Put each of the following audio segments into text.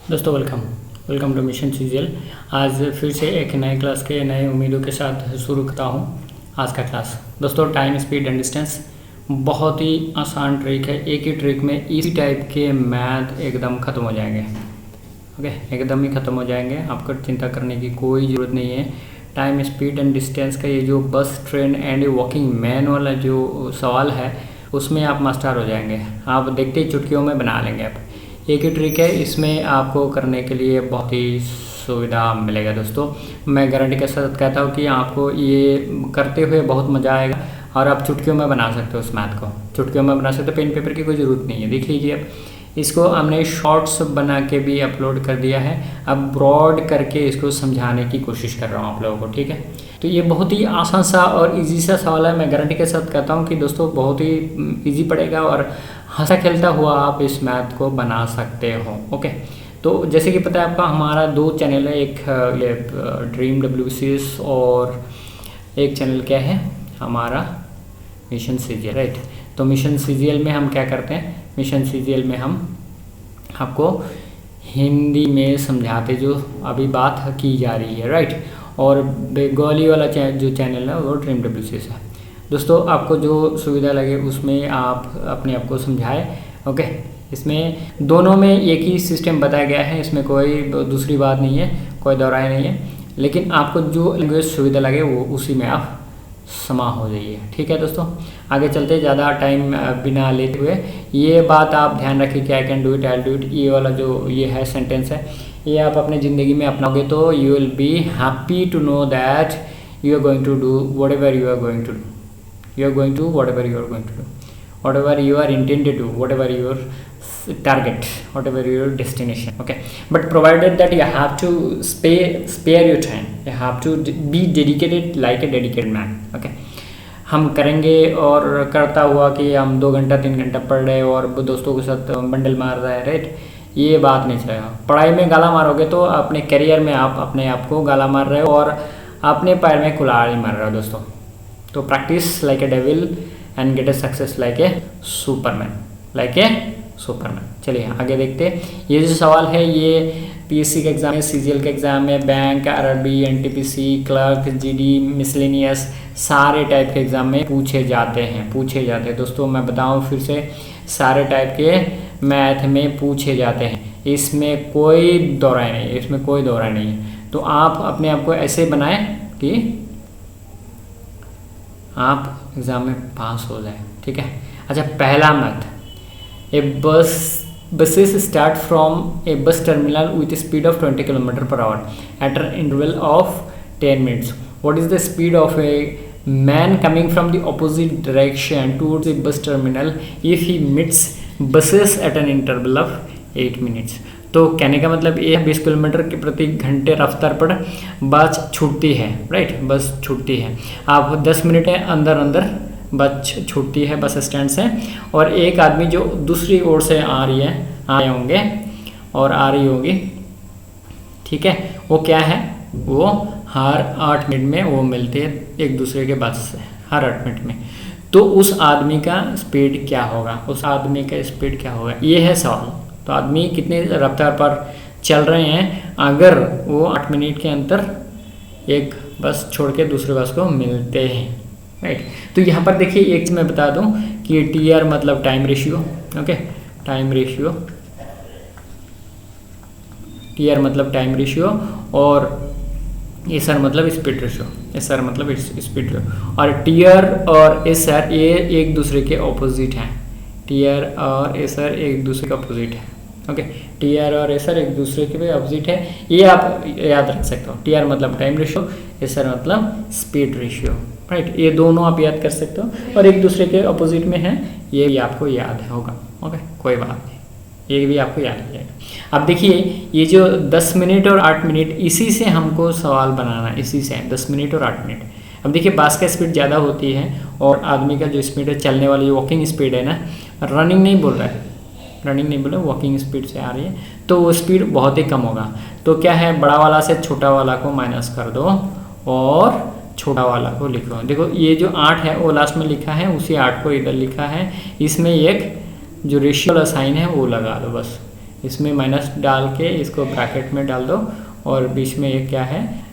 दोस्तों welcome two mission CGL. आज फिर से एक नए क्लास के नए उम्मीदों के साथ शुरू करता हूँ आज का क्लास। दोस्तों टाइम स्पीड एंड डिस्टेंस बहुत ही आसान ट्रिक है। एक ही ट्रिक में इसी टाइप के मैथ एकदम ख़त्म हो जाएंगे। ओके, एकदम ही ख़त्म हो जाएंगे। आपको चिंता करने की कोई ज़रूरत नहीं है। टाइम स्पीड एंड डिस्टेंस का ये जो bus train and walking man वाला जो सवाल है उसमें आप मास्टर हो जाएंगे। आप देखते ही चुटकियों में बना लेंगे। आप एक ही ट्रिक है, इसमें आपको करने के लिए बहुत ही सुविधा मिलेगा। दोस्तों मैं गारंटी के साथ कहता हूँ कि आपको ये करते हुए बहुत मज़ा आएगा और आप चुटकियों में बना सकते हो। उस मैथ को चुटकियों में बना सकते हो, पेन पेपर की कोई ज़रूरत नहीं है। देख लीजिए, अब इसको हमने शॉर्ट्स बना के भी अपलोड कर दिया है। अब ब्रॉड करके इसको समझाने की कोशिश कर रहा हूँ आप लोगों को। ठीक है, तो ये बहुत ही आसान सा और इजी सा सवाल है। मैं गारंटी के साथ कहता हूँ कि दोस्तों बहुत ही इजी पड़ेगा और हंसा खेलता हुआ आप इस मैथ को बना सकते हो। ओके, तो जैसे कि पता है आपका, हमारा दो चैनल है। एक ये ड्रीम WCS और एक चैनल क्या है हमारा मिशन सीजीएल, राइट। तो मिशन सीजीएल में हम क्या करते हैं, मिशन सीजीएल में हम आपको हिंदी में समझाते जो अभी बात की जा रही है, राइट। और बंगाली वाला जो चैनल है वो ड्रीम WCS है। दोस्तों आपको जो सुविधा लगे उसमें आप अपने आप को समझाएं। ओके, इसमें दोनों में एक ही सिस्टम बताया गया है, इसमें कोई दूसरी बात नहीं है, कोई दोहराया नहीं है। लेकिन आपको जो लैंग्वेज सुविधा लगे वो उसी में आप समा हो जाइए। ठीक है दोस्तों, आगे चलते ज़्यादा टाइम बिना लेते हुए ये बात आप ध्यान रखिए कि I can do it, I do it. ये वाला जो ये है सेंटेंस है, ये आप अपने ज़िंदगी में अपनाओगे तो you will be happy to know that you are going to do whatever you are going to do. You are going to whatever you are going to do, whatever you are intended to, whatever your target, whatever your destination. Okay, but provided that you have to spare your time, you have to be dedicated like a dedicated man. Okay, हम करेंगे और करता हुआ कि हम 2 घंटा 3 घंटा पढ़ रहे और दोस्तों के साथ बंडल मार रहे हैं, राइट। ये बात नहीं चलेगा। पढ़ाई में गाला मारोगे तो अपने करियर में आप अपने आप को गाला मार रहे हो और अपने पैर में कुल्हाड़ी मार रहे हो दोस्तों। तो practice like a devil and gate a success like a Superman, like a Superman. चलिए आगे देखते हैं। ये जो सवाल है ये PSC के एग्जाम में, CGL के एग्जाम में, bank, RRB, NTPC, clerk, GD, miscellaneous सारे टाइप के एग्जाम में पूछे जाते हैं। दोस्तों मैं बताऊं फिर से, सारे टाइप के मैथ में पूछे जाते हैं। इसमें कोई दोहराई नहीं है। तो आप अपने आप को ऐसे बनाएं कि आप एग्ज़ाम में पास हो जाए। ठीक है, अच्छा पहला math, A buses start from a bus terminal with speed of 20 km/h at an interval of 10 minutes. What is the speed of a man coming from the opposite direction towards a bus terminal if he meets buses at an interval of 8 minutes. तो कहने का मतलब ये 20 kilometre के प्रति घंटे रफ्तार पर बस छूटती है, राइट। बस छूटती है, आप 10 मिनट है अंदर बस छूटती है बस स्टैंड से। और एक आदमी जो दूसरी ओर से आ रही होगी, ठीक है, वो क्या है, वो हर 8 मिनट में वो मिलते हैं एक दूसरे के बस से, हर 8 मिनट में। तो उस आदमी का स्पीड क्या होगा, ये है सवाल। तो आदमी कितने रफ्तार पर चल रहे हैं अगर वो 8 मिनट के अंदर एक बस छोड़ के दूसरे बस को मिलते हैं, राइट। तो यहाँ पर देखिए एक चीज़ मैं बता दूं कि TR मतलब time ratio. Okay, time ratio, TR मतलब टाइम रेशियो और SR मतलब स्पीड रेशियो। और TR और SR ये एक दूसरे के ऑपोजिट हैं। TR और SR एक दूसरे के ऑपोजिट है। ओके, TR और SR एक दूसरे के भी ऑपोजिट है, ये आप याद रख सकते हो। TR मतलब टाइम रेशियो, SR मतलब स्पीड रेशियो, राइट। ये दोनों आप याद कर सकते हो और एक दूसरे के ऑपोजिट में है, ये भी आपको याद होगा। ओके, कोई बात नहीं, ये भी आपको याद हो जाएगा। अब देखिए ये जो 10 मिनट और 8 मिनट, इसी से हमको सवाल बनाना है, इसी से 10 मिनट और 8 मिनट। अब देखिए बस का स्पीड ज़्यादा होती है और आदमी का जो स्पीड है, चलने वाली जो वॉकिंग स्पीड है ना, रनिंग नहीं बोल रहा है, वॉकिंग स्पीड से आ रही है, तो वो स्पीड बहुत ही कम होगा। तो क्या है, बड़ा वाला से छोटा वाला को माइनस कर दो और छोटा वाला को लिखो। देखो ये जो 8 है वो लास्ट में लिखा है, उसी 8 को इधर लिखा है, इसमें एक जो रेशियो वाला साइन है वो लगा दो बस। इसमें माइनस डाल के इसको ब्रैकेट में डाल दो और बीच में एक क्या है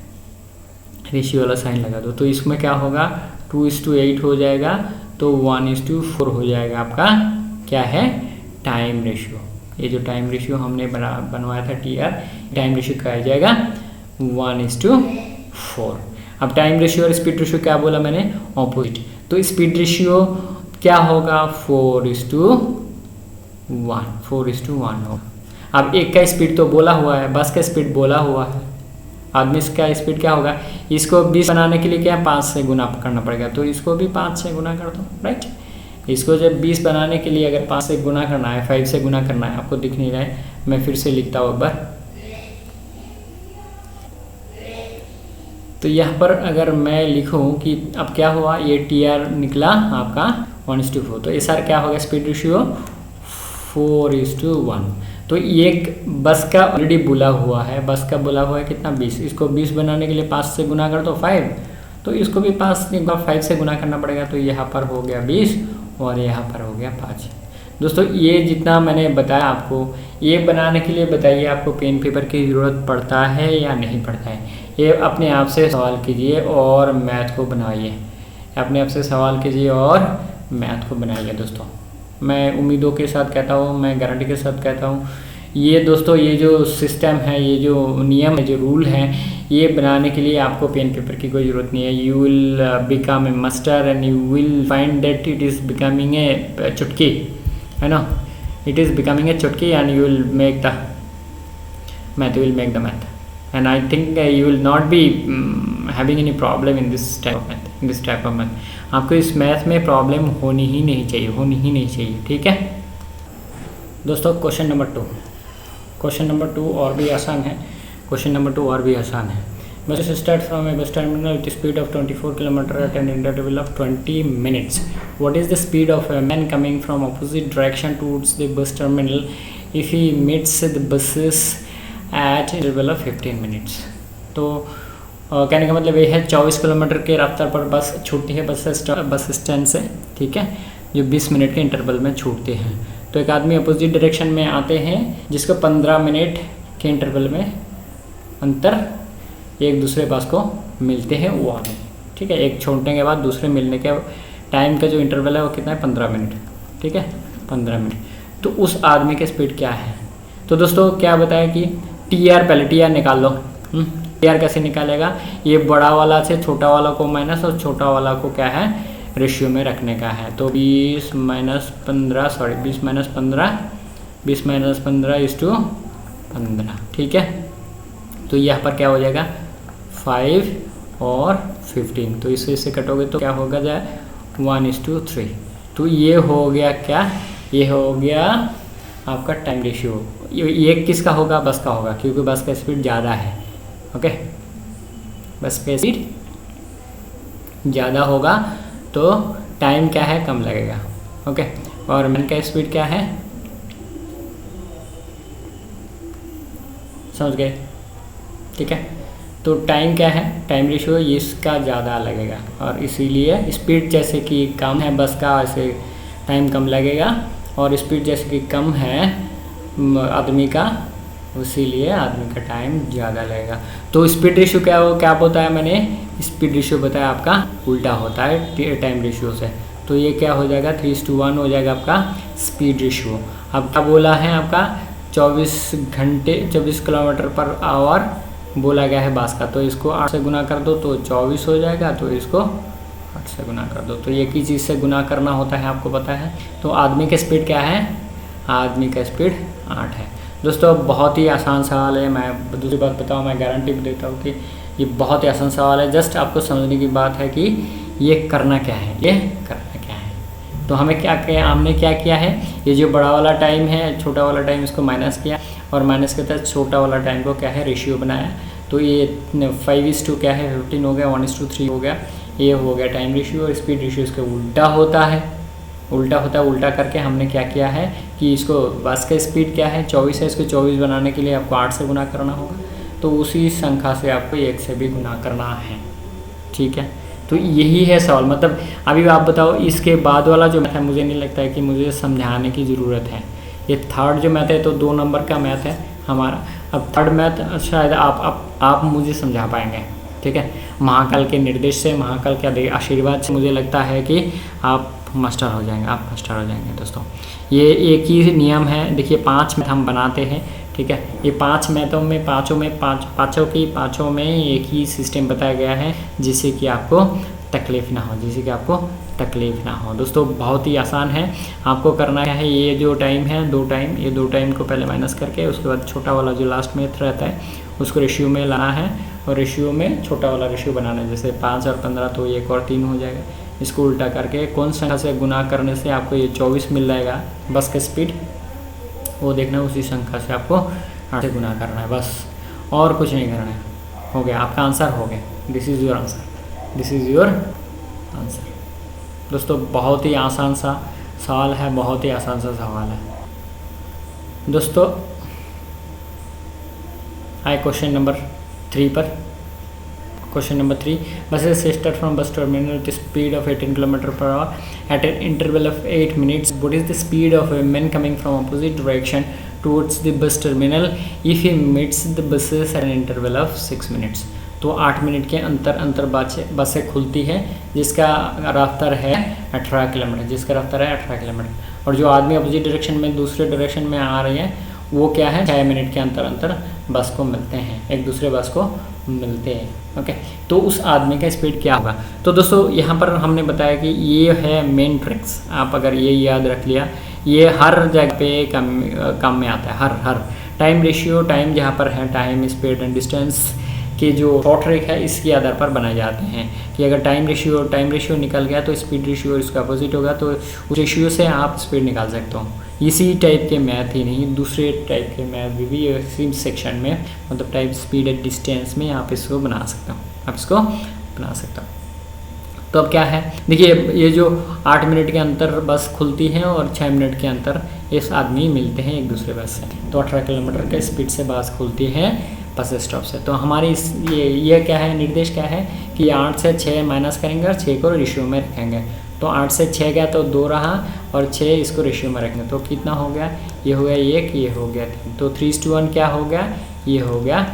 रेशियो वाला साइन लगा दो। तो इसमें क्या होगा 2:8 हो जाएगा, तो 1:4 हो जाएगा आपका क्या है टाइम रेशियो। ये जो टाइम रेशियो हमने बनवाया था TR, टाइम रेशियो क्या आ जाएगा 1:4। अब टाइम रेशियो और स्पीड रेशियो क्या बोला मैंने ऑपोजिट, तो स्पीड रेशियो क्या होगा 4:1 होगा। अब एक का स्पीड तो बोला हुआ है, बस का स्पीड बोला हुआ है, आदमी का स्पीड क्या होगा, इसको 20 बनाने के लिए क्या 5 से गुना करना पड़ेगा, तो इसको भी 5 से गुना कर दो, राइट। इसको जब 20 बनाने के लिए अगर 5 से गुना करना है, 5 से गुना करना है, आपको दिख नहीं रहा है, मैं फिर से लिखता हूँ एक बार। तो यहाँ पर अगर मैं लिखूँ कि अब क्या हुआ, ये TR निकला आपका 1:4, तो SR क्या होगा स्पीड रेशियो 4:1। तो एक बस का ऑलरेडी बोला हुआ है, बस का बोला हुआ है कितना 20, इसको 20 बनाने के लिए 5 से गुना कर दो 5, तो इसको भी 5 से गुना करना पड़ेगा, तो यहाँ पर हो गया 20 और यहाँ पर हो गया 5। दोस्तों ये जितना मैंने बताया आपको, ये बनाने के लिए बताइए आपको पेन पेपर की ज़रूरत पड़ता है या नहीं पड़ता है। ये अपने आप से सवाल कीजिए और मैथ को बनाइए, अपने आप से सवाल कीजिए और मैथ को बनाइए। दोस्तों मैं उम्मीदों के साथ कहता हूँ, मैं गारंटी के साथ कहता हूँ, ये दोस्तों ये जो सिस्टम है, ये जो नियम है, जो रूल है, ये बनाने के लिए आपको पेन पेपर की कोई ज़रूरत नहीं है। You will become a master and you will find that it is becoming a चुटकी, है ना, इट इज़ बिकमिंग ए चुटकी and you will make the math, will make the math and I think you will not be having any problem in this type of math, आपको इस math में problem होनी ही नहीं चाहिए, ठीक है दोस्तों। क्वेश्चन नंबर 2 और भी आसान है। बस start from a bus terminal with speed of 24 kilometre at an interval of 20 minutes. What is the speed of a man coming from opposite direction towards the bus terminal if he meets the buses at interval of 15 minutes. तो कहने का मतलब ये है 24 kilometre के रफ्तार पर बस छूटती है बस स्टैंड से, ठीक है, जो 20 मिनट के इंटरवल में छूटते हैं। तो एक आदमी अपोजिट डायरेक्शन में आते हैं जिसको 15 मिनट के इंटरवल में अंतर एक दूसरे बस को मिलते हैं वो आदमी, ठीक है। एक छोड़ने के बाद दूसरे मिलने के टाइम का जो इंटरवल है वो कितना है 15 मिनट, ठीक है 15 मिनट। तो उस आदमी की स्पीड क्या है, तो दोस्तों क्या बताया कि TR पहले TR निकाल लो। TR कैसे निकालेगा, ये बड़ा वाला से छोटा वाला को माइनस और छोटा वाला को क्या है रेशियो में रखने का है। तो 20 माइनस 15 इस टू 15, ठीक है। तो यहाँ पर क्या हो जाएगा 5 और 15, तो इससे कटोगे तो क्या होगा जाए 1:3। तो ये हो गया क्या, ये हो गया आपका टाइम रेशियो। ये किसका होगा, बस का होगा, क्योंकि बस का स्पीड ज़्यादा है, ओके, बस का स्पीड ज़्यादा होगा तो टाइम क्या है कम लगेगा, ओके। और मैन का स्पीड क्या है समझ गए, ठीक है। तो टाइम क्या है, टाइम रेशियो इसका ज़्यादा लगेगा और इसीलिए स्पीड जैसे कि कम है बस का, वैसे टाइम कम लगेगा, और स्पीड जैसे कि कम है आदमी का, इसीलिए आदमी का टाइम ज़्यादा लगेगा। तो स्पीड रेशियो क्या बताया मैंने, स्पीड रेशियो बताया आपका उल्टा होता है टाइम रेशियो से। तो ये क्या हो जाएगा 3:1 हो जाएगा आपका स्पीड रेशियो। अब क्या बोला है आपका 24 किलोमीटर पर आवर बोला गया है बस का, तो इसको 8 से गुना कर दो तो 24 हो जाएगा, तो इसको 8 से गुना कर दो। तो ये किस चीज़ से गुना करना होता है आपको पता है। तो आदमी का स्पीड क्या है, आदमी का स्पीड 8 है। दोस्तों बहुत ही आसान सवाल है, मैं दूसरी बात बताऊँ, मैं गारंटी भी देता हूँ कि ये बहुत ही आसान सवाल है। जस्ट आपको समझने की बात है कि ये करना क्या है, ये करना क्या है। तो हमने क्या किया है, ये जो बड़ा वाला टाइम है छोटा वाला टाइम इसको माइनस किया, और माइनस के तहत छोटा वाला टाइम को क्या है रेशियो बनाया। तो ये 5:2 क्या है 15 हो गया, 1:3 हो गया, ये हो गया टाइम रेशियो। और स्पीड रेशियो इसके उल्टा होता है, उल्टा करके हमने क्या किया है कि इसको बस का स्पीड क्या है 24 है, इसको 24 बनाने के लिए आपको 8 से गुना करना होगा, तो उसी संख्या से आपको 1 से भी गुना करना है, ठीक है। तो यही है सवाल। मतलब अभी आप बताओ इसके बाद वाला जो है मुझे नहीं लगता है कि मुझे समझाने की ज़रूरत है। ये थर्ड जो मैथ है तो 2 नंबर का मैथ है हमारा। अब थर्ड मैथ शायद आप मुझे समझा पाएंगे, ठीक है। महाकाल के निर्देश से, महाकाल के आशीर्वाद से मुझे लगता है कि आप मास्टर हो जाएंगे, आप मास्टर हो जाएंगे दोस्तों। ये एक ही नियम है, देखिए 5 मैथ हम बनाते हैं, ठीक है। ये 5 मैथों में पाँचों में एक ही सिस्टम बताया गया है जिससे कि आपको तकलीफ़ ना हो, जिससे कि आपको तकलीफ़ ना हो दोस्तों। बहुत ही आसान है, आपको करना क्या है, ये जो टाइम है 2 टाइम, ये 2 टाइम को पहले माइनस करके उसके बाद छोटा वाला जो लास्ट मैथ रहता है उसको रेशियो में लाना है और रेशियो में छोटा वाला रेशियो बनाना है। जैसे 5 और 15 तो 1 और 3 हो जाएगा। इसको उल्टा करके कौन संख्या से गुना करने से आपको ये 24 मिल जाएगा बस का स्पीड, वो देखना, उसी संख्या से आपको 8 से गुना करना है बस, और कुछ नहीं करना है। हो गया, आपका आंसर हो गया। This is your answer, this is your answer दोस्तों। बहुत ही आसान सा सवाल है, बहुत ही आसान सा सवाल है दोस्तों। आए क्वेश्चन नंबर 3 पर। Question number 3, buses start from bus terminal with a speed of 18 km/h at an interval of 8 minutes. What is the speed of a man coming from opposite direction towards the bus terminal if he meets the buses at an interval of 6 minutes? तो 8 minute के अंतर बसें खुलती है जिसका रफ्तार है 18 kilometre, जिसका रफ्तार है 18 किलोमीटर, और जो आदमी अपोजिट डायरेक्शन में दूसरे डायरेक्शन में आ रही है वो क्या है 6 मिनट के अंतर बस को मिलते हैं, एक दूसरे बस को मिलते हैं, ओके। तो उस आदमी का स्पीड क्या होगा? तो दोस्तों यहाँ पर हमने बताया कि ये है मेन ट्रिक्स, आप अगर ये याद रख लिया, ये हर जगह पे काम में आता है। हर टाइम रेशियो, टाइम जहाँ पर है, टाइम स्पीड एंड डिस्टेंस के जो शॉर्ट ट्रिक है इसके आधार पर बनाए जाते हैं कि अगर टाइम रेशियो निकल गया तो स्पीड रेशियो इसका अपोजिट होगा, तो उस रेशियो से आप स्पीड निकाल सकते हो। इसी टाइप के मैथ ही नहीं, दूसरे टाइप के मैथ भी इसी सेक्शन में, मतलब टाइम स्पीड एंड डिस्टेंस में आप इसको बना सकते हो, आप इसको बना सकते हो। तो अब क्या है, देखिए ये जो 8 मिनट के अंतर बस खुलती है और 6 मिनट के अंतर इस आदमी मिलते हैं एक दूसरे बस से, तो 18 किलोमीटर के स्पीड से बस खुलती है बस स्टॉप से। तो हमारी ये क्या है, निर्देश क्या है कि 8 से 6 माइनस करेंगे और 6 को रेशियो में रखेंगे। तो 8 से 6 गया तो 2 रहा और 6 इसको रेशियो में रखेंगे तो कितना हो गया, ये हो गया 1, ये हो गया 3, तो 3:1 क्या हो गया, ये हो गया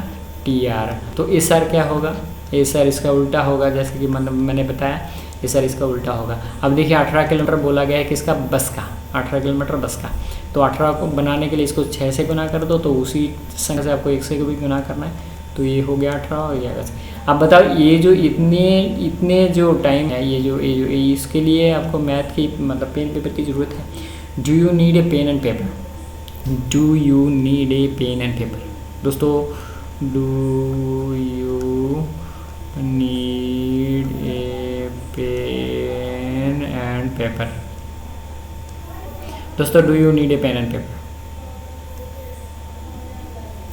TR। तो इस सर क्या होगा, ये सर इसका उल्टा होगा, जैसे कि मैंने बताया ये सर इसका उल्टा होगा। अब देखिए 18 किलोमीटर बोला गया है किसका, बस का, 18 किलोमीटर बस का। तो 18 को बनाने के लिए इसको 6 से गुना कर दो, तो उसी संख्या से आपको 1 से भी गुना करना है, तो ये हो गया 18 हो गया। अब बताओ ये जो इतने जो टाइम है, ये जो इसके लिए आपको मैथ की मतलब पेन पेपर की ज़रूरत है। Do you need a pen and paper, do you need a pen and paper दोस्तों, do you need a pen and paper दोस्तों, do you need a pen and paper?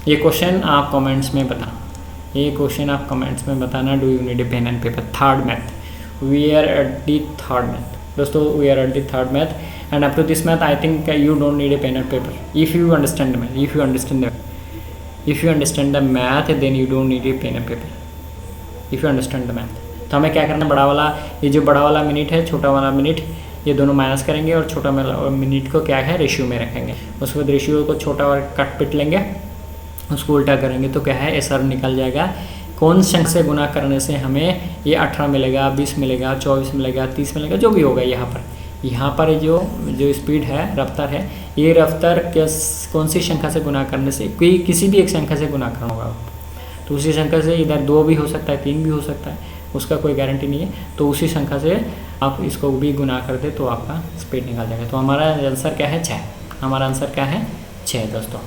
ये question आप comments में बताना, ये क्वेश्चन आप comments में बताना, do you need a pen and paper. Third math, we are at the third math दोस्तों, we are at the third math and up to this math I think you don't need a pen and paper if you understand the math, if you understand the math then you don't need a pen and paper, if you understand the math. तो हमें क्या करना, बड़ा वाला, ये जो बड़ा वाला मिनट है, छोटा वाला मिनट, ये दोनों माइनस करेंगे और छोटा वाला मिनट को क्या है रेशियो में रखेंगे। उसके बाद रेशियो को छोटा और कट पिट लेंगे, उसको उल्टा करेंगे तो क्या है एसआर निकल जाएगा। कौन संख्या से गुना करने से हमें ये 18 मिलेगा, 20 मिलेगा, 24 मिलेगा, 30 मिलेगा, जो भी होगा। यहाँ पर जो स्पीड है, रफ्तार है, ये रफ्तार कौन सी संख्या से गुना करने से, किसी भी एक संख्या से गुना करना होगा। तो उसी संख्या से इधर 2 भी हो सकता है, 3 भी हो सकता है, उसका कोई गारंटी नहीं है। तो उसी संख्या से आप इसको भी गुना कर दे तो आपका स्पीड निकल जाएगा। तो हमारा आंसर क्या है, 6। हमारा आंसर क्या है, 6 दोस्तों,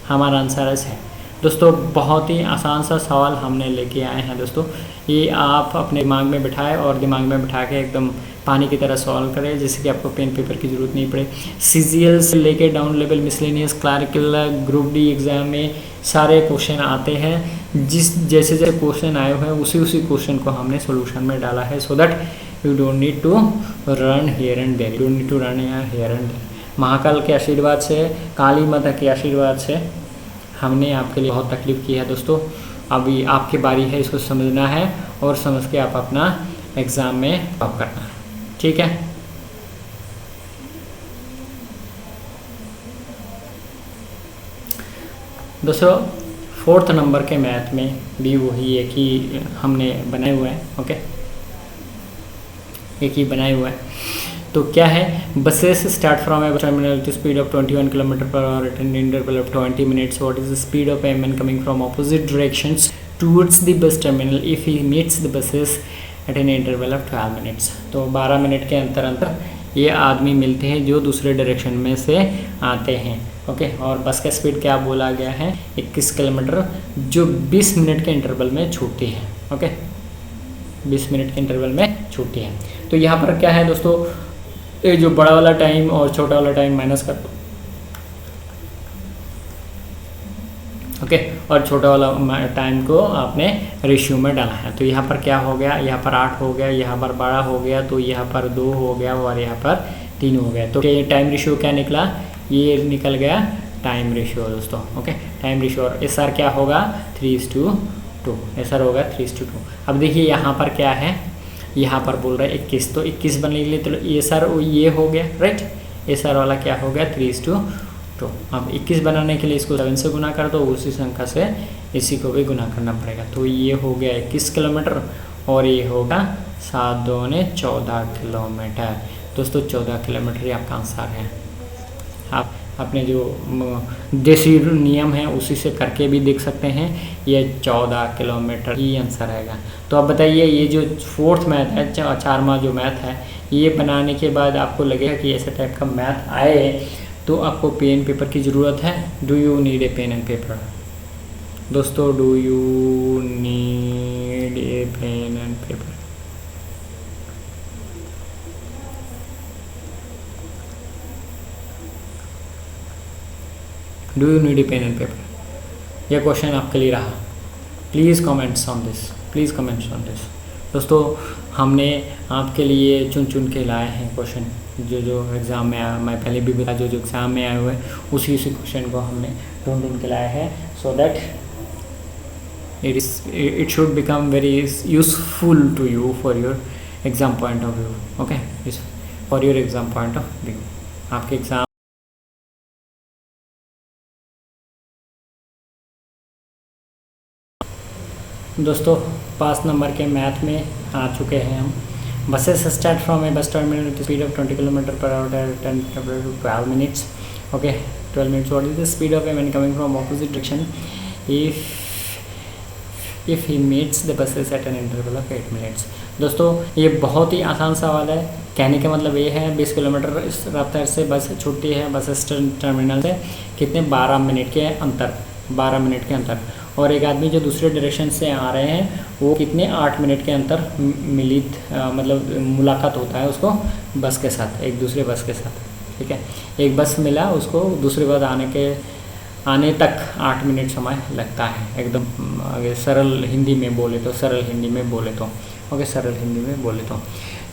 हमारा आंसर है 6 दोस्तों। बहुत ही आसान सा सवाल हमने लेके आए हैं दोस्तों, ये आप अपने दिमाग में बिठाएं और दिमाग में बिठा के एकदम पानी की तरह सॉल्व करें, जिससे कि आपको पेन पेपर की ज़रूरत नहीं पड़े। CGL से लेके down level miscellaneous clerical group D exam में सारे क्वेश्चन आते हैं, जैसे क्वेश्चन आए हुए हैं उसी क्वेश्चन को हमने सोल्यूशन में डाला है, so that you don't need to run here and there, you don't need to run here and there. Mahakal के आशीर्वाद से, काली माता के आशीर्वाद से हमने आपके लिए बहुत तकलीफ़ की है दोस्तों। अभी आपकी बारी है, इसको समझना है और समझ के आप अपना एग्ज़ाम में टॉप करना है, ठीक है। दोस्तों 4th नंबर के मैथ में भी वही एक ही हमने बनाए हुए हैं, ओके, एक ही बनाए हुए हैं। तो क्या है, buses start from a terminal to speed of 21 kilometre per hour at an interval of 20 minutes. What is the speed of a man coming from opposite directions towards the bus terminal if he meets the buses at an interval of 12 minutes. तो 12 minute के अंतर ये आदमी मिलते हैं जो दूसरे direction में से आते हैं, ओके। और बस का स्पीड क्या बोला गया है, 21 किलोमीटर, जो 20 मिनट के इंटरवल में छूटती है, ओके, 20 मिनट के इंटरवल में छूटती है। तो यहाँ पर क्या है दोस्तों, ये जो बड़ा वाला टाइम और छोटा वाला टाइम माइनस कर दो, ओके, और छोटा वाला टाइम को आपने रेशियो में डाला है। तो यहाँ पर क्या हो गया, यहाँ पर 8 हो गया, यहाँ पर 12 हो गया, तो यहाँ पर 2 हो गया और यहाँ पर 3 हो गया। तो टाइम रेशियो क्या निकला, ये निकल गया टाइम रेशियो दोस्तों, ओके, टाइम रेशियो। और एस आर क्या होगा, 3:2, एस आर होगा 3:2। अब देखिए यहाँ पर क्या है, यहाँ पर बोल रहा है 21, तो 21 बनने के लिए तो एस आर ये हो गया, राइट, एस आर वाला क्या हो गया 3:2। अब 21 बनाने के लिए इसको 7 से गुना कर दो, उसी संख्या से इसी को भी गुना करना पड़ेगा। तो ये हो गया 21 किलोमीटर और ये होगा 7 दूने 14 किलोमीटर। दोस्तों 14 किलोमीटर ही आपका आंसर है। आप अपने जो देसी नियम है उसी से करके भी देख सकते हैं, ये 14 किलोमीटर ही आंसर आएगा। तो अब बताइए, ये जो 4th मैथ है, 4वां जो मैथ है, ये बनाने के बाद आपको लगेगा कि ऐसे टाइप का मैथ आए तो आपको पेन पेपर की ज़रूरत है। Do you need a pen and paper दोस्तों, do you need a pen and paper? Do you need a pen and paper? यह क्वेश्चन आपके लिए रहा। Please comments on this, please comments on this. दोस्तों हमने आपके लिए चुन चुन के लाए हैं क्वेश्चन, जो एग्ज़ाम में आया, मैं पहले भी बताया, जो एग्ज़ाम में आए हुए उसी क्वेश्चन को हमने ढूंढ के लाया है, so that it should become very useful to you for your exam point of view, okay, for your exam point of view. आपके एग्ज़ाम दोस्तों 5 नंबर के मैथ में आ चुके हैं हम। Buses start from a bus terminal with speed of 20 kilometre per hour at 12 minutes, okay, 12 minutes. What is the speed of a man coming from opposite direction if he meets the buses at an interval of 8 minutes. दोस्तों ये बहुत ही आसान सवाल है। कहने का मतलब ये है 20 किलोमीटर इस रफ्तार से बस छूटती है बस टर्मिनल से, कितने 12 मिनट के अंतर, 12 मिनट के अंतर। और एक आदमी जो दूसरे डायरेक्शन से आ रहे हैं वो कितने 8 मिनट के अंतर मतलब मुलाकात होता है उसको बस के साथ, एक दूसरे बस के साथ, ठीक है। एक बस मिला उसको, दूसरे बस आने तक 8 मिनट समय लगता है। एकदम सरल हिंदी में बोले तो, ओके, सरल हिंदी में बोले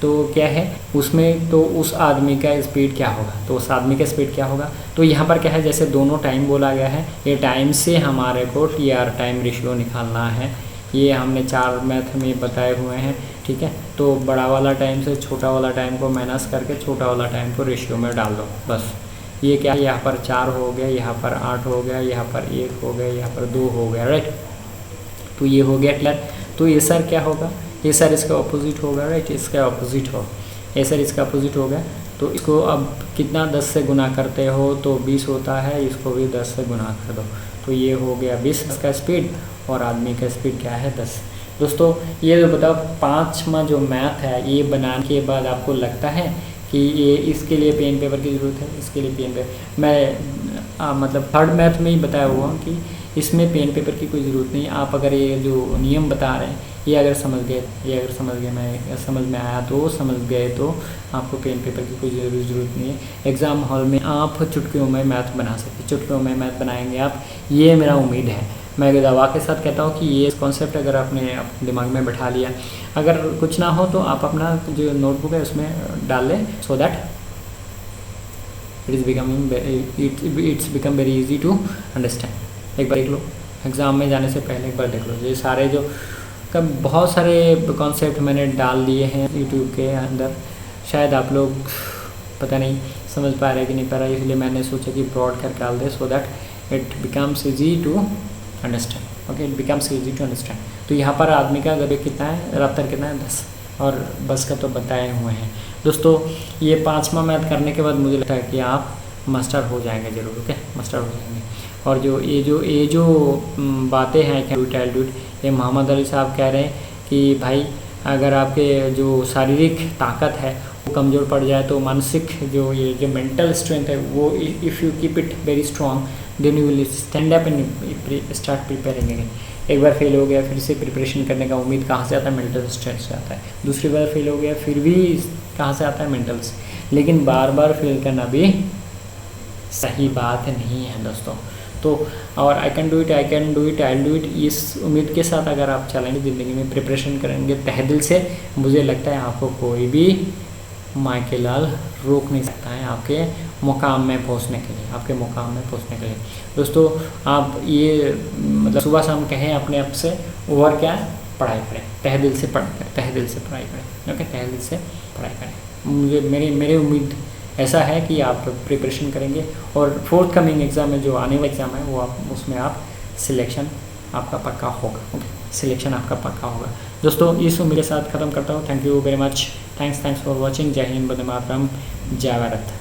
तो क्या है उसमें, तो उस आदमी का स्पीड क्या होगा, तो उस आदमी का स्पीड क्या होगा। तो यहाँ पर क्या है, जैसे दोनों टाइम बोला गया है, ये टाइम से हमारे को TR टाइम रेशियो निकालना है। ये हमने 4 मैथ में बताए हुए हैं, ठीक है। तो बड़ा वाला टाइम से छोटा वाला टाइम को माइनस करके छोटा वाला टाइम को रेशियो में डाल दो, बस। ये क्या है, यहाँ पर 4 हो गया, यहाँ पर 8 हो गया, यहाँ पर 1 हो गया, यहाँ पर 2 हो गया, राइट। तो ये हो गया क्लियर। तो ये सर क्या होगा, ये सर इसका अपोजिट होगा, राइट, इसका अपोजिट हो, ये सर इसका अपोजिट हो गया। तो इसको अब कितना 10 से गुना करते हो तो 20 होता है, इसको भी 10 से गुना कर दो, तो ये हो गया 20 का स्पीड और आदमी का स्पीड क्या है 10। दोस्तों ये जो बताओ 5वां जो मैथ है, ये बनाने के बाद आपको लगता है कि ये इसके लिए पेन पेपर की ज़रूरत है, इसके लिए पेन पेपर, मैं मतलब 3rd मैथ में ही बताया हुआ हूँ कि इसमें पेन पेपर की कोई ज़रूरत नहीं। आप अगर ये जो नियम बता रहे हैं ये अगर समझ गए, मैं समझ में आया तो समझ गए, तो आपको पेन पेपर की कोई ज़रूरत नहीं है। एग्ज़ाम हॉल में आप चुटकियों में मैथ बना सकते, चुटकियों में मैथ बनाएंगे आप, ये मेरा उम्मीद है। मैं दवा के साथ कहता हूँ कि ये कॉन्सेप्ट अगर आपने अपने दिमाग में बैठा लिया, अगर कुछ ना हो तो आप अपना जो नोटबुक है उसमें डाल लें, so that it's become very easy to understand. एक बार देख लो, एग्ज़ाम में जाने से पहले एक बार देख लो। ये सारे जो बहुत सारे कॉन्सेप्ट मैंने डाल दिए हैं यूट्यूब के अंदर, शायद आप लोग पता नहीं समझ पा रहे कि नहीं पा रहे, इसलिए मैंने सोचा कि ब्रॉड कर डाल दे, so that it becomes easy to understand. Okay, it becomes easy to understand. तो यहाँ पर आदमी का गरीब कितना है, रफ्तार कितना है 10, और बस का तो बताए हुए हैं दोस्तों। ये 5वां मैथ करने के बाद मुझे लगता है कि आप मास्टर हो जाएंगे ज़रूर। ओके, मास्टर हो जाएंगे। और जो ये जो बातें हैं ये मोहम्मद अली साहब कह रहे हैं कि भाई अगर आपके जो शारीरिक ताकत है वो कमज़ोर पड़ जाए तो मानसिक जो मेंटल स्ट्रेंथ है वो if you keep it very strong then you will stand up and start preparing again. एक बार फेल हो गया फिर से प्रिपरेशन करने का उम्मीद कहाँ से आता है, मेंटल स्ट्रेस से आता है। दूसरी बार फेल हो गया फिर भी कहाँ से आता है, मेंटल से। लेकिन बार बार फेल करना भी सही बात नहीं है दोस्तों। तो और I can do it, I can do it, I will do it, इस उम्मीद के साथ अगर आप चलेंगे ज़िंदगी में, प्रिपरेशन करेंगे तहे दिल से, मुझे लगता है आपको कोई भी मायके लाल रोक नहीं सकता है आपके मुकाम में पहुंचने के लिए, आपके मुकाम में पहुंचने के लिए। दोस्तों आप ये मतलब सुबह शाम कहें अपने आप से और क्या पढ़ाई करें, तहे दिल से पढ़ाई करें, तहे दिल से पढ़ाई करें। ओके, तहे दिल से पढ़ाई करें। मेरे उम्मीद ऐसा है कि आप प्रिपरेशन करेंगे और फोर्थ कमिंग एग्ज़ाम में जो आने वाला एग्ज़ाम है वो आप उसमें आप सिलेक्शन आपका पक्का होगा। ओके, सिलेक्शन आपका पक्का होगा। दोस्तों इस उम्मीद के साथ ख़त्म करता हूँ। Thank you very much, thanks for watching. जय हिंद, वंदे मातरम, जय भारत।